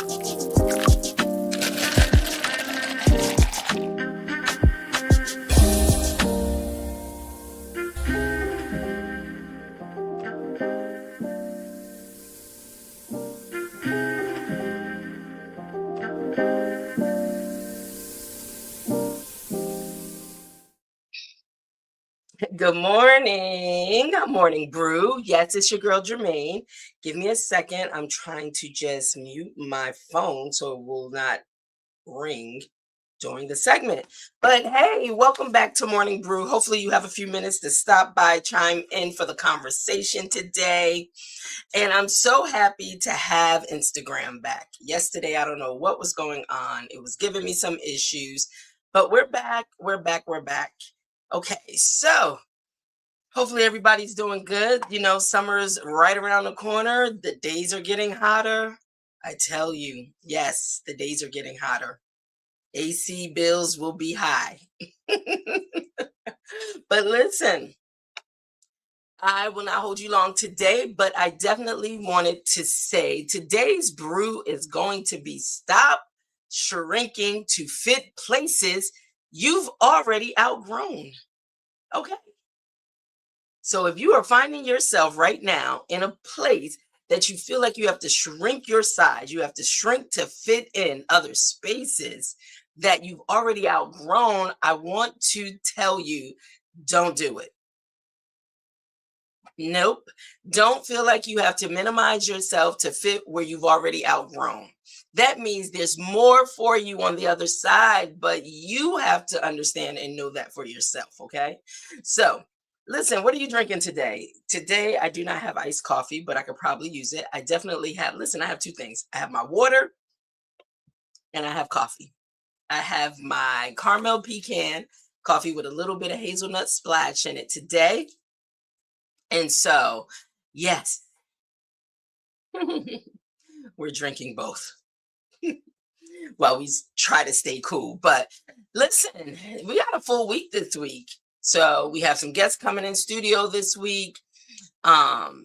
Good morning. Morning, Brew. Yes, it's your girl, Germaine. Give me a second. I'm trying to just mute my phone so it will not ring during the segment. But hey, welcome back to Morning Brew. Hopefully, you have a few minutes to stop by, chime in for the conversation today. And I'm so happy to have Instagram back. Yesterday, I don't know what was going on, it was giving me some issues, but we're back. We're back. Okay, so hopefully everybody's doing good. You know, summer's right around the corner. The days are getting hotter. I tell you, yes, the days are getting hotter. AC bills will be high. But listen, I will not hold you long today, but I definitely wanted to say today's brew is going to be stop shrinking to fit places you've already outgrown. Okay. So if you are finding yourself right now in a place that you feel like you have to shrink your size, you have to shrink to fit in other spaces that you've already outgrown, I want to tell you, don't do it. Nope. Don't feel like you have to minimize yourself to fit where you've already outgrown. That means there's more for you on the other side, but you have to understand and know that for yourself. Okay. So, listen, what are you drinking today? Today, I do not have iced coffee, but I could probably use it. I definitely have, listen, I have two things. I have my water and I have coffee. I have my caramel pecan coffee with a little bit of hazelnut splash in it today. And so, yes, we're drinking both while we try to stay cool. But listen, we got a full week this week. So we have some guests coming in studio this week.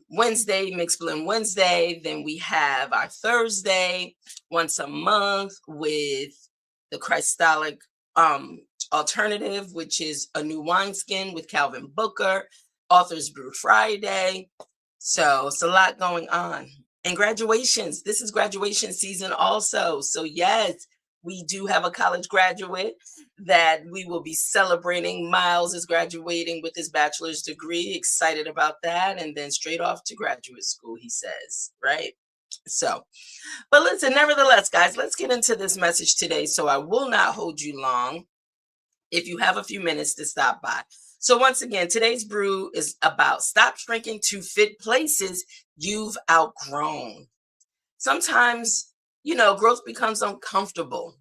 Wednesday, Mix Blend Wednesday. Then we have our Thursday, once a month with the Christolic Alternative, which is a new wineskin with Calvin Booker, Authors Brew Friday. So it's a lot going on. And graduations. This is graduation season also. So yes, we do have a college graduate that we will be celebrating. Miles is graduating with his bachelor's degree. Excited about that. And then straight off to graduate school, he says, right? So, but listen, nevertheless, guys, let's get into this message today. So I will not hold you long if you have a few minutes to stop by. So once again, today's brew is about stop shrinking to fit places you've outgrown. Sometimes, growth becomes uncomfortable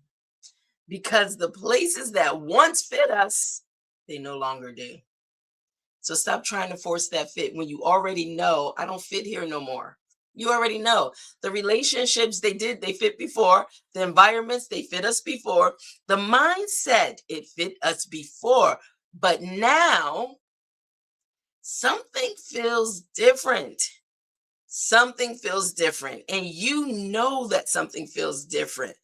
because the places that once fit us, they no longer do. So stop trying to force that fit when you already know, I don't fit here no more. You already know the relationships they fit before, the environments they fit us before, the mindset it fit us before. But now something feels different. Something feels different. And you know that something feels different.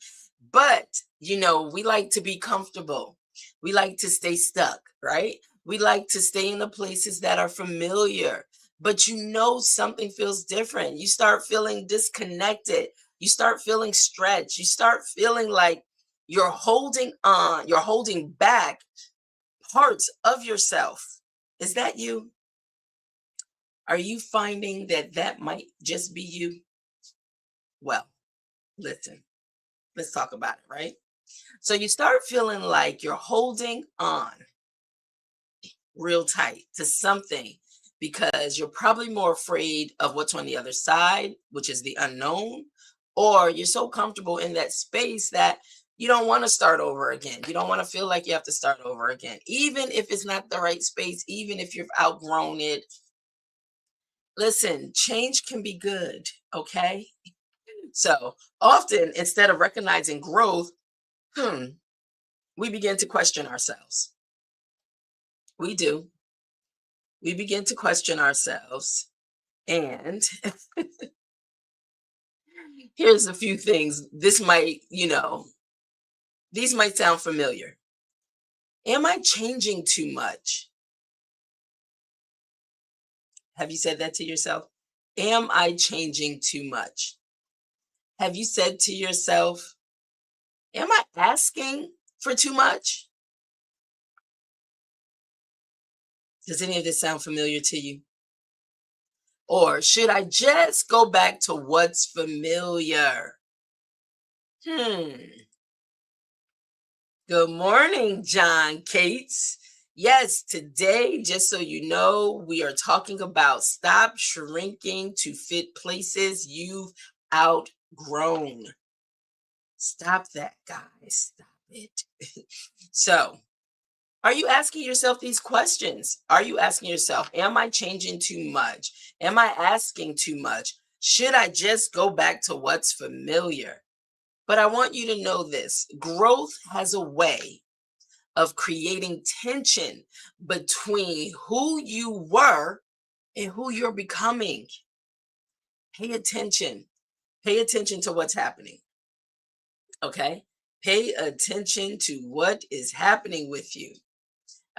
But, we like to be comfortable. We like to stay stuck, right? We like to stay in the places that are familiar. But something feels different. You start feeling disconnected. You start feeling stretched. You start feeling like you're holding on, you're holding back parts of yourself. Is that you? Are you finding that might just be you? Well, listen, let's talk about it, right? So you start feeling like you're holding on real tight to something because you're probably more afraid of what's on the other side, which is the unknown, or you're so comfortable in that space that you don't want to start over again. You don't want to feel like you have to start over again, even if it's not the right space, even if you've outgrown it. Listen, change can be good, okay? So often, instead of recognizing growth, we begin to question ourselves. We do. We begin to question ourselves. And Here's a few things. These might sound familiar. Am I changing too much? Have you said that to yourself? Am I changing too much? Have you said to yourself, am I asking for too much? Does any of this sound familiar to you? Or should I just go back to what's familiar? Hmm. Good morning, John Cates. Yes, today, just so you know, we are talking about stop shrinking to fit places you've outgrown. Stop that, guys. Stop it. So, are you asking yourself these questions? Are you asking yourself, am I changing too much? Am I asking too much? Should I just go back to what's familiar? But I want you to know this: growth has a way of creating tension between who you were and who you're becoming. Pay attention. Pay attention to what's happening. Okay? Pay attention to what is happening with you.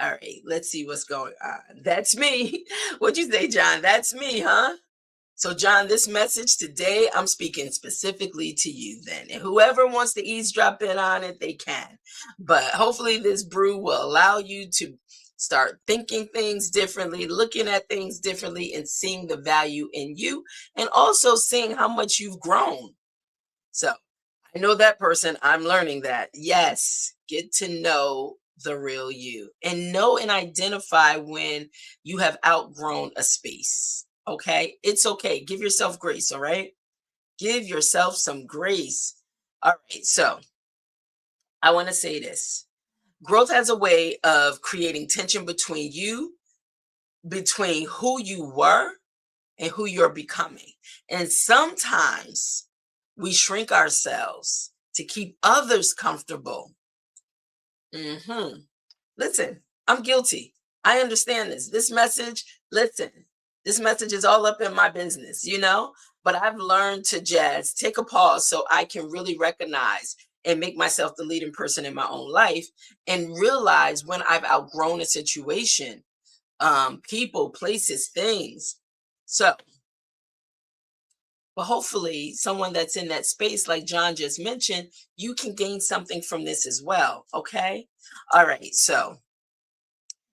All right, let's see what's going on. That's me. What'd you say, John? That's me, huh? So, John, this message today, I'm speaking specifically to you then. And whoever wants to eavesdrop in on it, they can. But hopefully, this brew will allow you to start thinking things differently, looking at things differently, and seeing the value in you, and also seeing how much you've grown. So, I know that person. I'm learning that. Yes, get to know the real you and know and identify when you have outgrown a space. Okay. It's okay. Give yourself grace. All right. Give yourself some grace. All right. So I want to say this: growth has a way of creating tension between who you were and who you're becoming. And sometimes we shrink ourselves to keep others comfortable. Hmm. Listen, I'm guilty. I understand this. Listen, this message is all up in my business. But I've learned to just take a pause so I can really recognize and make myself the leading person in my own life and realize when I've outgrown a situation, people, places, things. So, but hopefully, someone that's in that space, like John just mentioned, you can gain something from this as well. Okay. All right. So,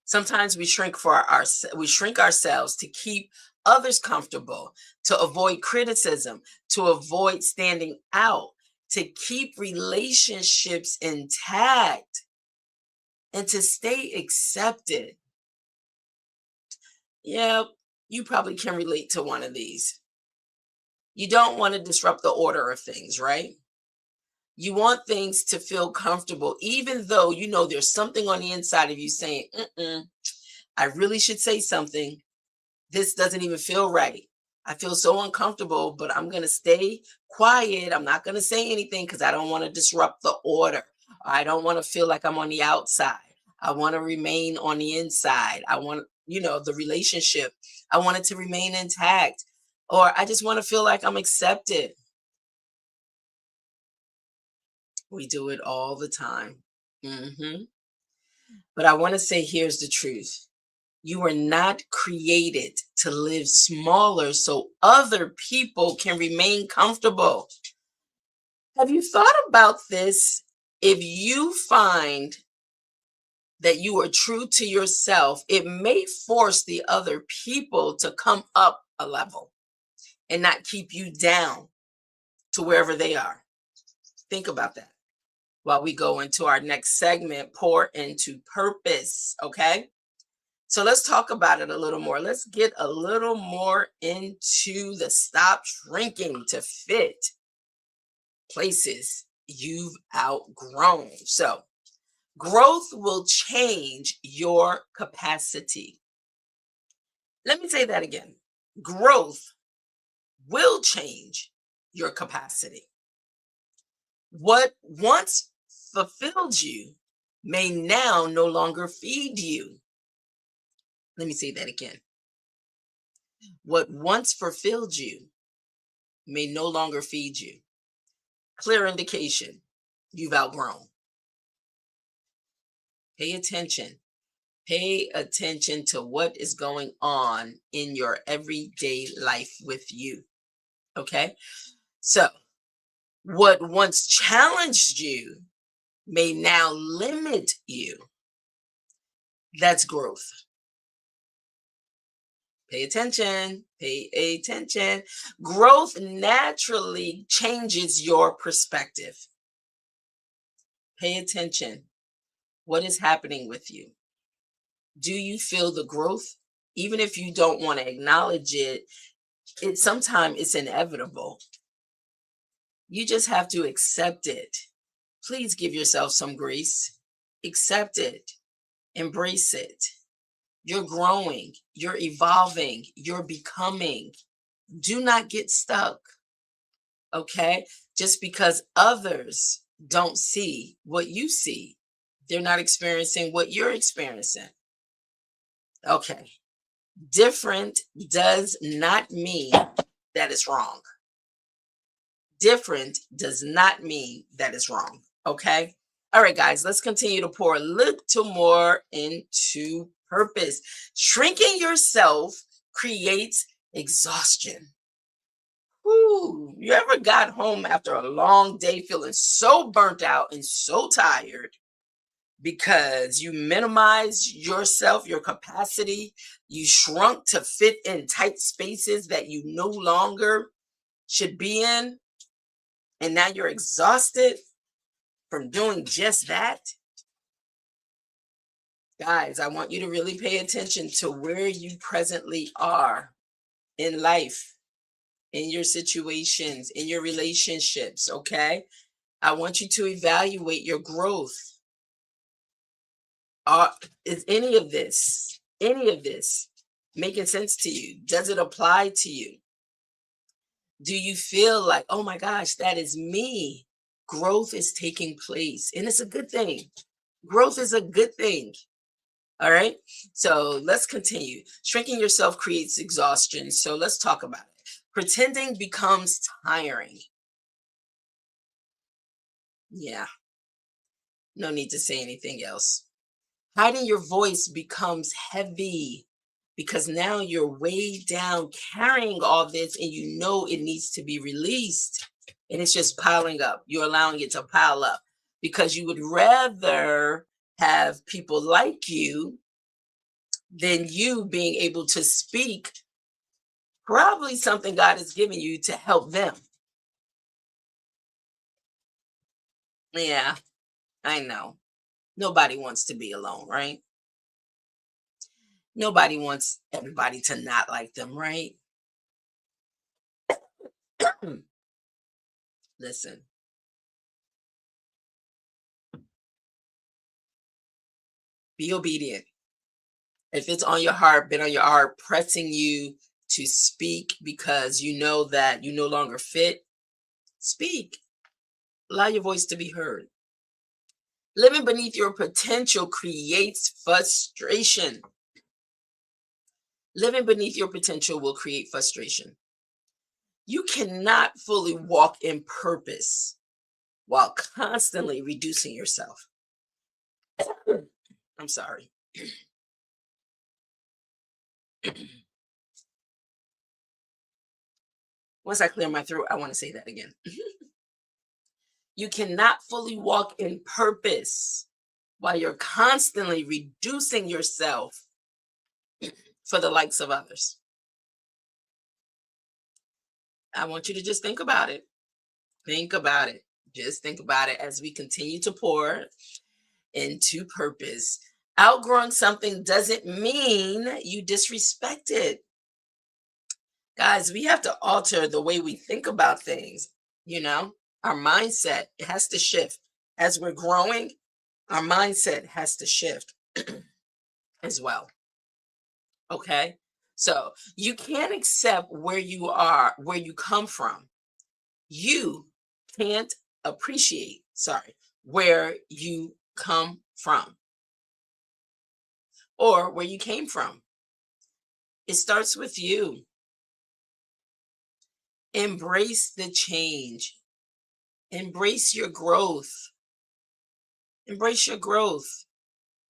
sometimes we shrink ourselves to keep others comfortable, to avoid criticism, to avoid standing out, to keep relationships intact, and to stay accepted. Yeah, you probably can relate to one of these. You don't want to disrupt the order of things, right? You want things to feel comfortable, even though you know there's something on the inside of you saying, I really should say something. This doesn't even feel right. I feel so uncomfortable, but I'm going to stay quiet. I'm not going to say anything because I don't want to disrupt the order. I don't want to feel like I'm on the outside. I want to remain on the inside. I want, the relationship, I want it to remain intact. Or I just want to feel like I'm accepted. We do it all the time. Hmm. But I want to say here's the truth: you were not created to live smaller so other people can remain comfortable. Have you thought about this? If you find that you are true to yourself, it may force the other people to come up a level and not keep you down to wherever they are. Think about that while we go into our next segment, pour into purpose. Okay. So let's talk about it a little more. Let's get a little more into the stop shrinking to fit places you've outgrown. So, growth will change your capacity. Let me say that again. Growth will change your capacity. What once fulfilled you may now no longer feed you. Let me say that again. What once fulfilled you may no longer feed you. clear indication you've outgrown. Pay attention. Pay attention to what is going on in your everyday life with you. Okay? So, what once challenged you may now limit you. That's growth. Pay attention. Pay attention. Growth naturally changes your perspective. Pay attention. What is happening with you? Do you feel the growth? Even if you don't want to acknowledge it, sometimes it's inevitable. You just have to accept it. Please give yourself some grace. Accept it. Embrace it. You're growing. You're evolving. You're becoming. Do not get stuck. Okay? Just because others don't see what you see, they're not experiencing what you're experiencing. Okay. Different does not mean that it's wrong. Different does not mean that it's wrong. Okay. All right, guys, let's continue to pour a little more into purpose. Shrinking yourself creates exhaustion. Ooh, you ever got home after a long day feeling so burnt out and so tired because you minimized yourself, your capacity, you shrunk to fit in tight spaces that you no longer should be in, and now you're exhausted from doing just that? Guys, I want you to really pay attention to where you presently are in life, in your situations, in your relationships, okay? I want you to evaluate your growth. Is any of this making sense to you? Does it apply to you? Do you feel like, oh my gosh, that is me? Growth is taking place, and it's a good thing. Growth is a good thing. All right. So let's continue. Shrinking yourself creates exhaustion. So let's talk about it. Pretending becomes tiring. Yeah. No need to say anything else. Hiding your voice becomes heavy because now you're way down carrying all this and you know it needs to be released. And it's just piling up. You're allowing it to pile up because you would rather have people like you than you being able to speak probably something God has given you to help them. Yeah, I know. Nobody wants to be alone, right? Nobody wants everybody to not like them, right? Listen, be obedient. If it's on your heart, been on your heart, pressing you to speak because you know that you no longer fit, speak. Allow your voice to be heard. Living beneath your potential creates frustration. Living beneath your potential will create frustration. You cannot fully walk in purpose while constantly reducing yourself. I'm sorry. Once I clear my throat, I want to say that again. You cannot fully walk in purpose while you're constantly reducing yourself for the likes of others. I want you to just think about it. Think about it. Just think about it as we continue to pour into purpose. Outgrowing something doesn't mean you disrespect it. Guys, we have to alter the way we think about things. You know, our mindset, it has to shift. As we're growing, our mindset has to shift as well. Okay. So you can't accept where you are, where you come from. You can't appreciate, sorry, where you come from or where you came from. It starts with you. Embrace the change. Embrace your growth. Embrace your growth.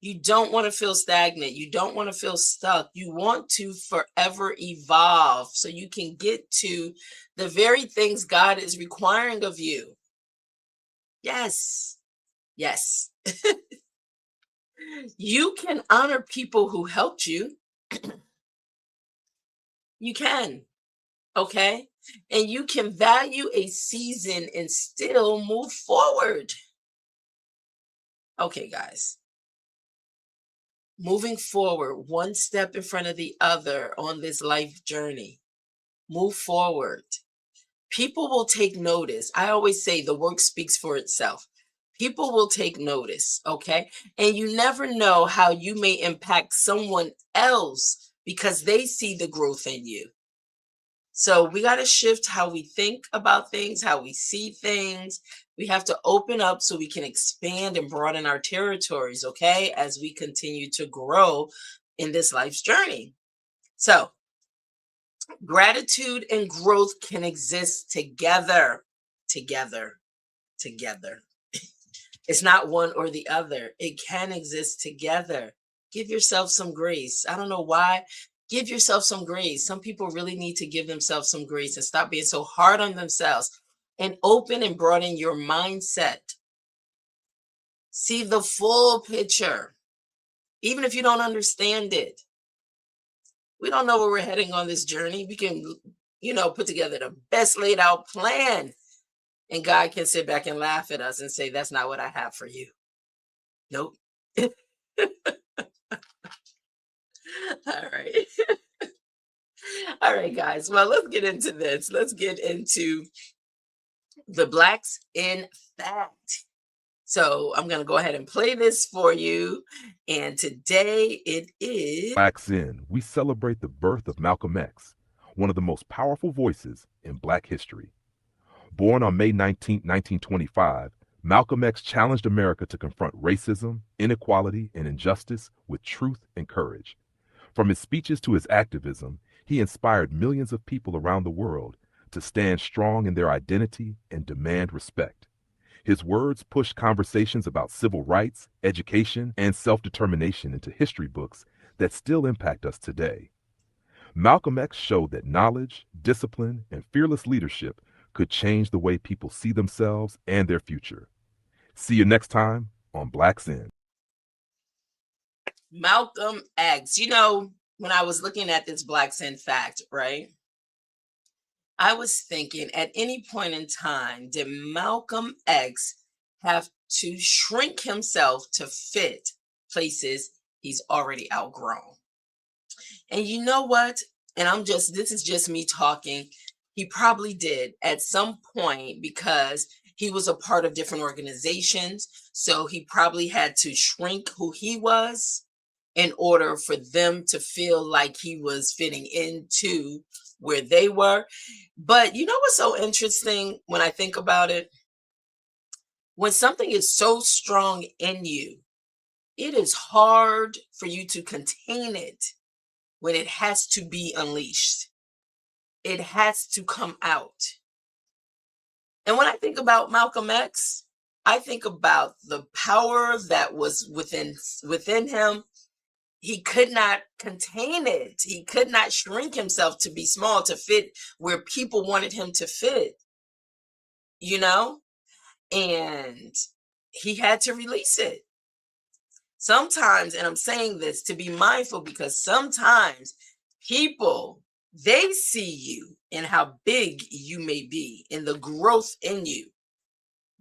You don't want to feel stagnant. You don't want to feel stuck. You want to forever evolve so you can get to the very things God is requiring of you. Yes. Yes. You can honor people who helped you. You can. Okay. And you can value a season and still move forward. Okay, guys. Moving forward, one step in front of the other on this life journey. Move forward. People will take notice. I always say the work speaks for itself. People will take notice, okay? And you never know how you may impact someone else because they see the growth in you. So we got to shift how we think about things, how we see things. We have to open up so we can expand and broaden our territories, okay, as we continue to grow in this life's journey. So, gratitude and growth can exist together, together, together. It's not one or the other. It can exist together. Give yourself some grace. I don't know why. Give yourself some grace. Some people really need to give themselves some grace and stop being so hard on themselves and open and broaden your mindset. See the full picture, even if you don't understand it. We don't know where we're heading on this journey. We can, put together the best laid out plan. And God can sit back and laugh at us and say, that's not what I have for you. Nope. All right. All right, guys. Well, let's get into this. Let's get into the Blacks in Fact. So I'm going to go ahead and play this for you. And today it is Blacks In. We celebrate the birth of Malcolm X, one of the most powerful voices in Black history. Born on May 19, 1925, Malcolm X challenged America to confront racism, inequality, and injustice with truth and courage. From his speeches to his activism, he inspired millions of people around the world to stand strong in their identity and demand respect. His words pushed conversations about civil rights, education, and self-determination into history books that still impact us today. Malcolm X showed that knowledge, discipline, and fearless leadership could change the way people see themselves and their future. See you next time on Blacks In. Malcolm X. When I was looking at this Blacks in Fact, right? I was thinking at any point in time, did Malcolm X have to shrink himself to fit places he's already outgrown? And you know what? And this is just me talking. He probably did at some point because he was a part of different organizations. So he probably had to shrink who he was in order for them to feel like he was fitting into where they were. But you know what's so interesting when I think about it? When something is so strong in you, it is hard for you to contain it when it has to be unleashed. It has to come out. And when I think about Malcolm X, I think about the power that was within him. He could not contain it. He could not shrink himself to be small, to fit where people wanted him to fit, and he had to release it. Sometimes, and I'm saying this to be mindful because sometimes people, they see you and how big you may be and the growth in you.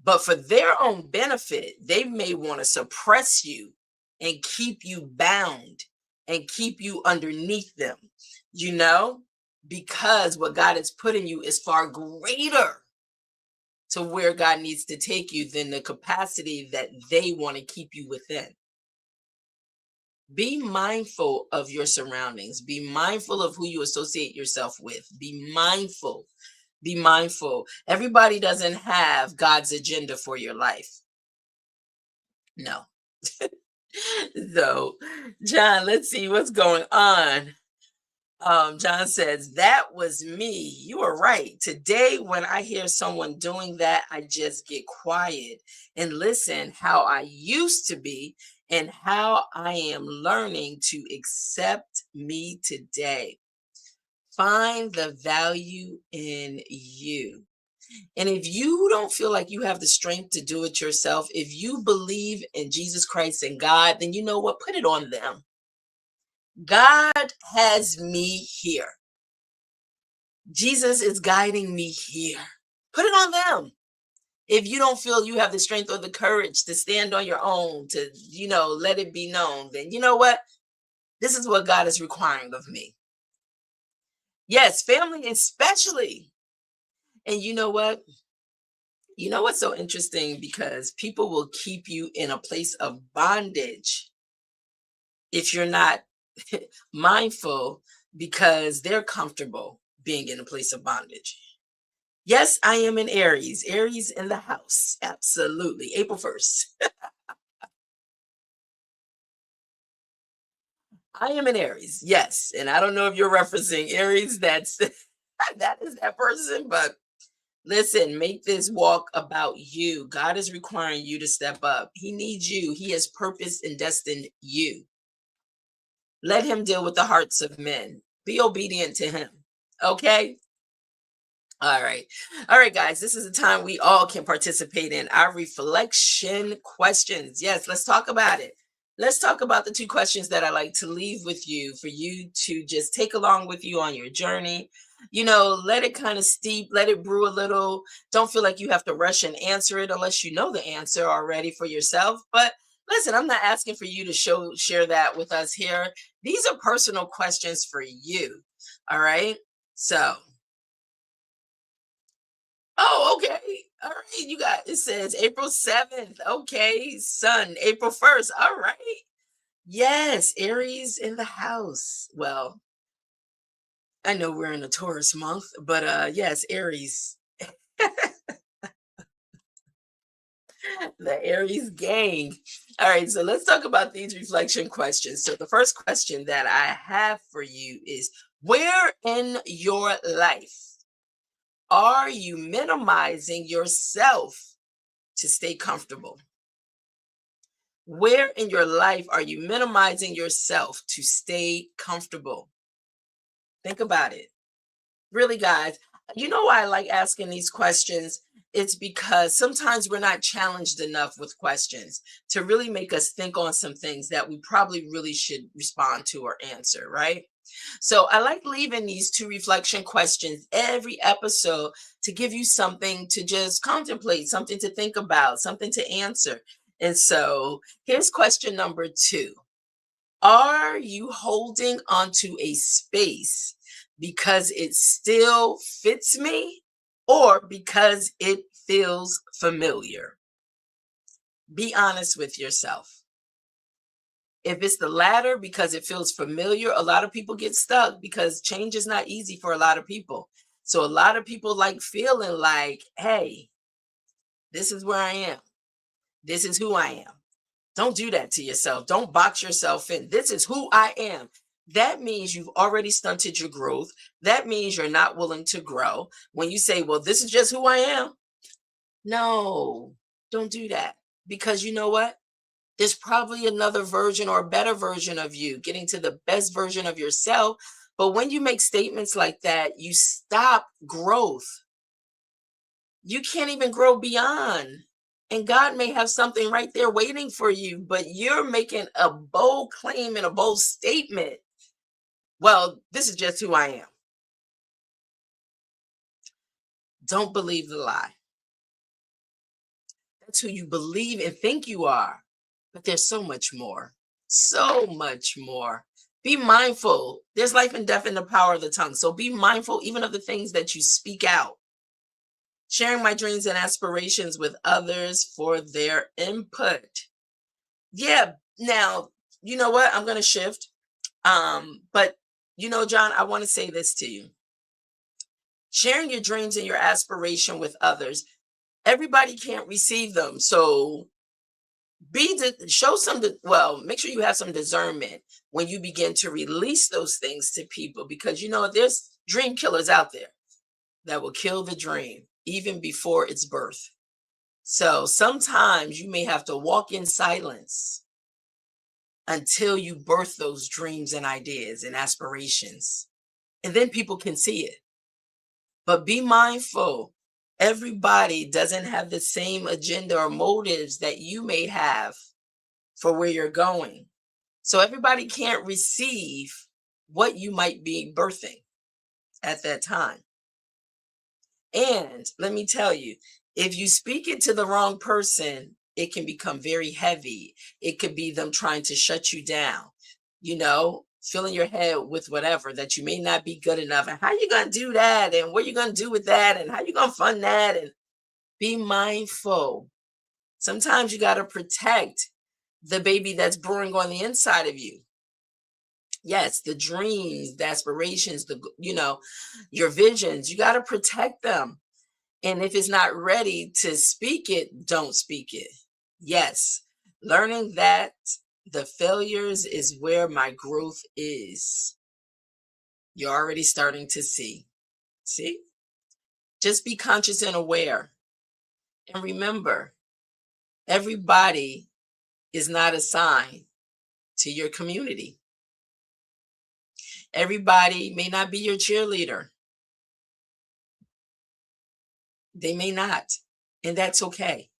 But for their own benefit, they may want to suppress you and keep you bound and keep you underneath them, because what God has put in you is far greater to where God needs to take you than the capacity that they want to keep you within. Be mindful of your surroundings. Be mindful of who you associate yourself with. Be mindful. Be mindful. Everybody doesn't have God's agenda for your life. No. So, John, let's see what's going on. John says, that was me. You are right. Today, when I hear someone doing that, I just get quiet and listen how I used to be and how I am learning to accept me today. Find the value in you. And if you don't feel like you have the strength to do it yourself, if you believe in Jesus Christ and God, then you know what? Put it on them. God has me here. Jesus is guiding me here. Put it on them. If you don't feel you have the strength or the courage to stand on your own, to, let it be known, then you know what? This is what God is requiring of me. Yes, family especially. And you know what? You know what's so interesting? Because people will keep you in a place of bondage if you're not mindful, because they're comfortable being in a place of bondage. Yes, I am in Aries. Aries in the house. Absolutely. April 1st. I am in Aries. Yes. And I don't know if you're referencing Aries. That's that is that person. But listen, make this walk about you. God is requiring you to step up. He needs you. He has purpose and destined you. Let him deal with the hearts of men. Be obedient to him. Okay? All right. All right, guys. This is a time we all can participate in our reflection questions. Yes, let's talk about it. Let's talk about the two questions that I like to leave with you for you to just take along with you on your journey. Let it kind of steep, let it brew a little. Don't feel like you have to rush and answer it unless you know the answer already for yourself. But listen, I'm not asking for you to share that with us here. These are personal questions for you. All right. So, oh, okay. All right. You got it says April 7th. Okay. Sun, April 1st. All right. Yes, Aries in the house. Well, I know we're in a Taurus month, but yes, Aries. The Aries gang. All right, so let's talk about these reflection questions. So the first question that I have for you is, where in your life are you minimizing yourself to stay comfortable? Where in your life are you minimizing yourself to stay comfortable? Think about it. Really, guys, you know why I like asking these questions? It's because sometimes we're not challenged enough with questions to really make us think on some things that we probably really should respond to or answer, right? So I like leaving these two reflection questions every episode to give you something to just contemplate, something to think about, something to answer. And so here's question number 2. Are you holding onto a space because it still fits me, or because it feels familiar? Be honest with yourself. If it's the latter, because it feels familiar, a lot of people get stuck because change is not easy for a lot of people. So a lot of people like feeling like, hey, this is where I am. This is who I am. Don't do that to yourself. Don't box yourself in. This is who I am. That means you've already stunted your growth. That means you're not willing to grow. When you say, well, this is just who I am. No, don't do that. Because you know what? There's probably another version or a better version of you, getting to the best version of yourself. But when you make statements like that, you stop growth. You can't even grow beyond. And God may have something right there waiting for you, but you're making a bold claim and a bold statement. Well, this is just who I am. Don't believe the lie. That's who you believe and think you are. But there's so much more. So much more. Be mindful. There's life and death in the power of the tongue. So be mindful even of the things that you speak out. Sharing my dreams and aspirations with others for their input. Yeah, now, you know what? I'm going to shift. But John, I want to say this to you. Sharing your dreams and your aspiration with others, everybody can't receive them. So make sure you have some discernment when you begin to release those things to people, because there's dream killers out there that will kill the dream even before its birth. So sometimes you may have to walk in silence until you birth those dreams and ideas and aspirations, and then people can see it. But be mindful, everybody doesn't have the same agenda or motives that you may have for where you're going. So everybody can't receive what you might be birthing at that time. And let me tell you, if you speak it to the wrong person, it can become very heavy. It could be them trying to shut you down, filling your head with whatever, that you may not be good enough. And how you going to do that? And what you going to do with that? And how you going to fund that? And be mindful. Sometimes you got to protect the baby that's brewing on the inside of you. Yes, the dreams, the aspirations, your visions, you got to protect them. And if it's not ready to speak it, don't speak it. Yes, learning that the failures is where my growth is. You're already starting to see. See? Just be conscious and aware. And remember, everybody is not assigned to your community. Everybody may not be your cheerleader. They may not. And that's okay.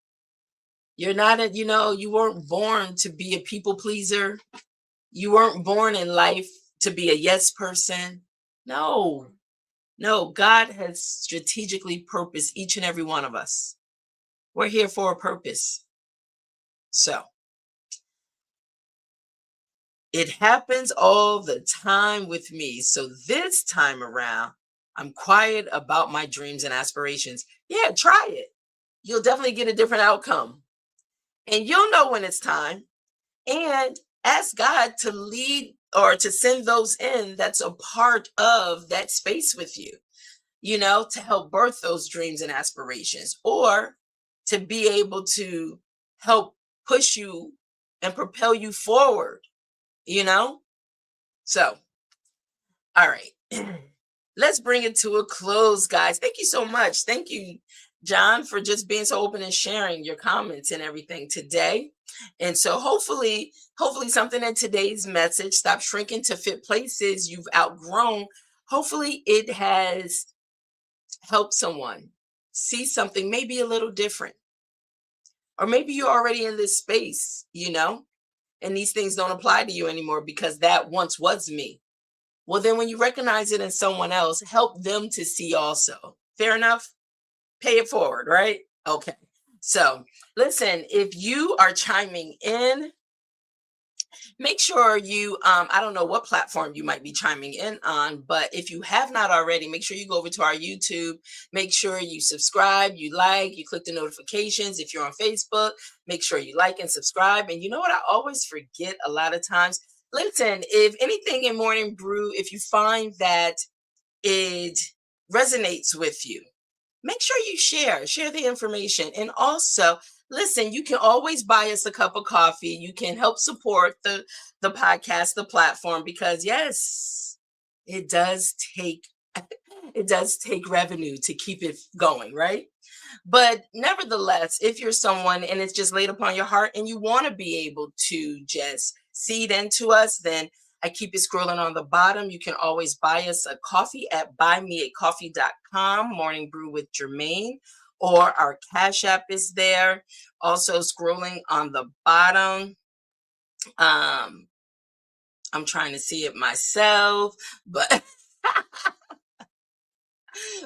You're not you weren't born to be a people pleaser. You weren't born in life to be a yes person. No, God has strategically purposed each and every one of us. We're here for a purpose. So it happens all the time with me. So this time around, I'm quiet about my dreams and aspirations. Yeah, try it. You'll definitely get a different outcome. And you'll know when it's time. And ask God to lead or to send those in that's a part of that space with you, to help birth those dreams and aspirations, or to be able to help push you and propel you forward, So, all right. Let's bring it to a close, guys. Thank you so much. Thank you, John, for just being so open and sharing your comments and everything today. And so hopefully something in today's message, stop shrinking to fit places you've outgrown. Hopefully it has helped someone see something maybe a little different. Or maybe you're already in this space, and these things don't apply to you anymore because that once was me. Well, then when you recognize it in someone else, help them to see also. Fair enough? Pay it forward, right? Okay. So listen, if you are chiming in, make sure you, I don't know what platform you might be chiming in on, but if you have not already, make sure you go over to our YouTube, make sure you subscribe, you like, you click the notifications. If you're on Facebook, make sure you like and subscribe. And you know what? I always forget a lot of times. Listen, if anything in Morning Brew, if you find that it resonates with you, make sure you share the information. And also, listen, you can always buy us a cup of coffee. You can help support the podcast, the platform, because yes, it does take revenue to keep it going, right? But nevertheless, if you're someone and it's just laid upon your heart and you want to be able to just seed into us, then I keep it scrolling on the bottom. You can always buy us a coffee at buymeacoffee.com, Morning Brew with Germaine, or our Cash App is there. Also scrolling on the bottom. I'm trying to see it myself, but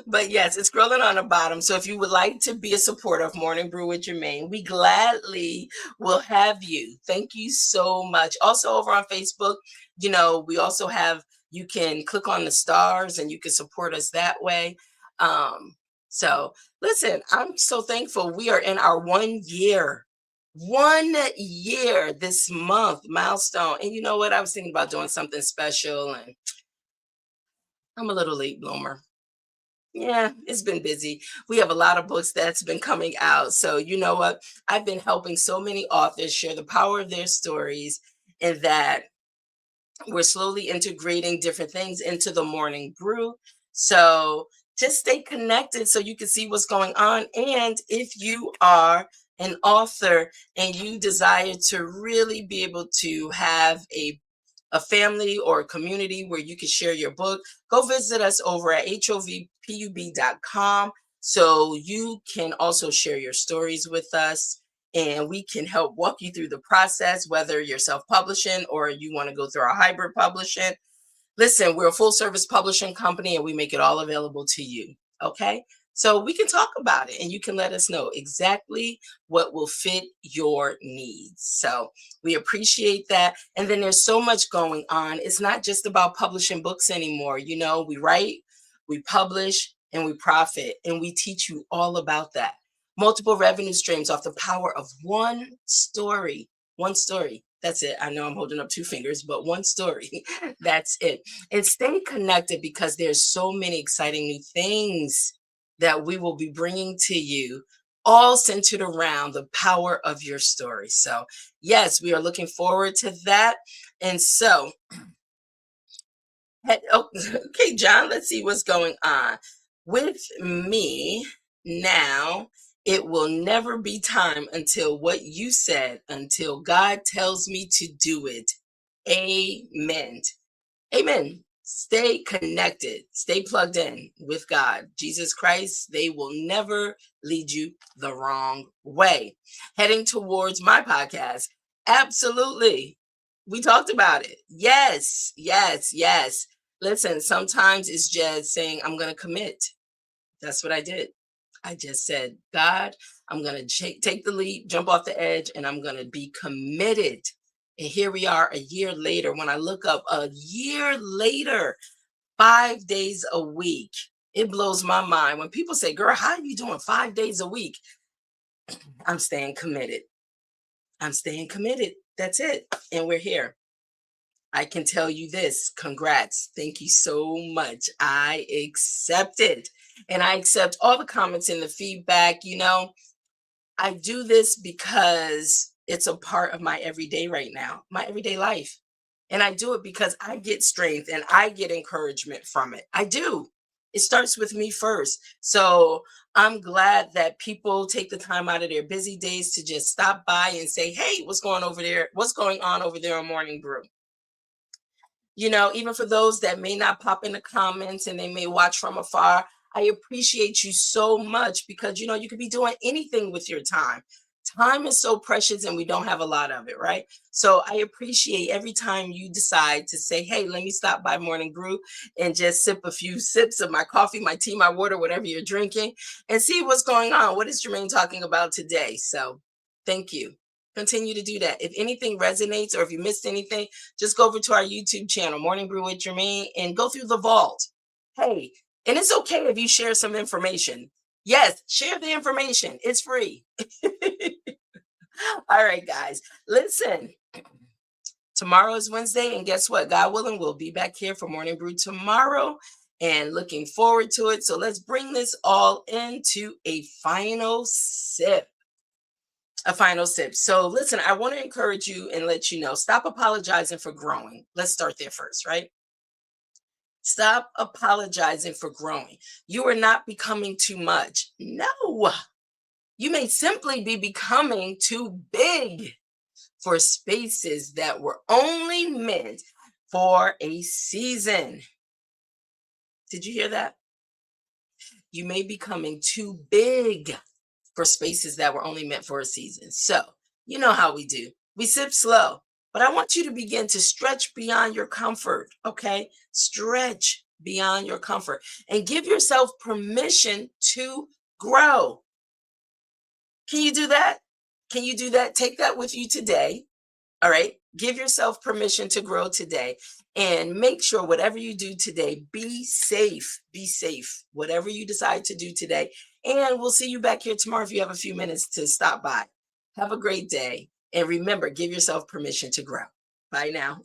but yes, it's scrolling on the bottom. So if you would like to be a supporter of Morning Brew with Germaine, we gladly will have you. Thank you so much. Also over on Facebook, we also have, you can click on the stars and you can support us that way. So listen, I'm so thankful. We are in our 1 year this month milestone. And you know what? I was thinking about doing something special, and I'm a little late bloomer. Yeah, it's been busy. We have a lot of books that's been coming out. So, you know what? I've been helping so many authors share the power of their stories, and that we're slowly integrating different things into the morning brew. So just stay connected so you can see what's going on. And if you are an author and you desire to really be able to have a family or a community where you can share your book, go visit us over at hovpub.com so you can also share your stories with us, and we can help walk you through the process, whether you're self-publishing or you want to go through our hybrid publishing. Listen, we're a full service publishing company and we make it all available to you. Okay. So we can talk about it and you can let us know exactly what will fit your needs. So we appreciate that. And then there's so much going on. It's not just about publishing books anymore. You know, we write, we publish, and we profit. And we teach you all about that. Multiple revenue streams off the power of one story. One story. That's it. I know I'm holding up two fingers, but one story. That's it. And stay connected because there's so many exciting new things that we will be bringing to you, all centered around the power of your story. So, yes, we are looking forward to that. And so, oh, okay, John, let's see what's going on with me now. It will never be time until what you said, until God tells me to do it. Amen. Amen. Stay connected, stay plugged in with God. Jesus Christ, they will never lead you the wrong way. Heading towards my podcast. Absolutely. We talked about it. Yes, yes, yes. Listen, sometimes it's just saying, I'm going to commit. That's what I did. I just said, God, I'm going to take the leap, jump off the edge, and I'm going to be committed. And here we are a year later. When I look up a year later, 5 days a week, it blows my mind. When people say, girl, how are you doing 5 days a week? I'm staying committed. I'm staying committed. That's it. And we're here. I can tell you this. Congrats. Thank you so much. I accept it. And I accept all the comments and the feedback. You know, I do this because it's a part of my everyday right now, my everyday life. And I do it because I get strength and I get encouragement from it. I do. It starts with me first. So I'm glad that people take the time out of their busy days to just stop by and say, hey, what's going over there? What's going on over there on Morning Brew? You know, even for those that may not pop in the comments and they may watch from afar, I appreciate you so much because, you know, you could be doing anything with your time. Time is so precious and we don't have a lot of it, right? So I appreciate every time you decide to say, hey, let me stop by Morning Brew and just sip a few sips of my coffee, my tea, my water, whatever you're drinking, and see what's going on. What is Germaine talking about today? So thank you. Continue to do that. If anything resonates or if you missed anything, just go over to our YouTube channel, Morning Brew with Germaine, and go through the vault. Hey, and it's okay if you share some information. Yes, share the information. It's free. All right, guys. Listen, tomorrow is Wednesday, and guess what? God willing, we'll be back here for Morning Brew tomorrow and looking forward to it. So let's bring this all into a final sip. A final sip. So listen, I want to encourage you and let you know, stop apologizing for growing. Let's start there first, right? Stop apologizing for growing. You are not becoming too much. No, you may simply be becoming too big for spaces that were only meant for a season. Did you hear that? You may be becoming too big for spaces that were only meant for a season. So, you know how we do. We sip slow, but I want you to begin to stretch beyond your comfort, okay? Stretch beyond your comfort and give yourself permission to grow. Can you do that? Can you do that? Take that with you today. All right. Give yourself permission to grow today and make sure whatever you do today, be safe. Be safe. Whatever you decide to do today. And we'll see you back here tomorrow if you have a few minutes to stop by. Have a great day. And remember, give yourself permission to grow. Bye now.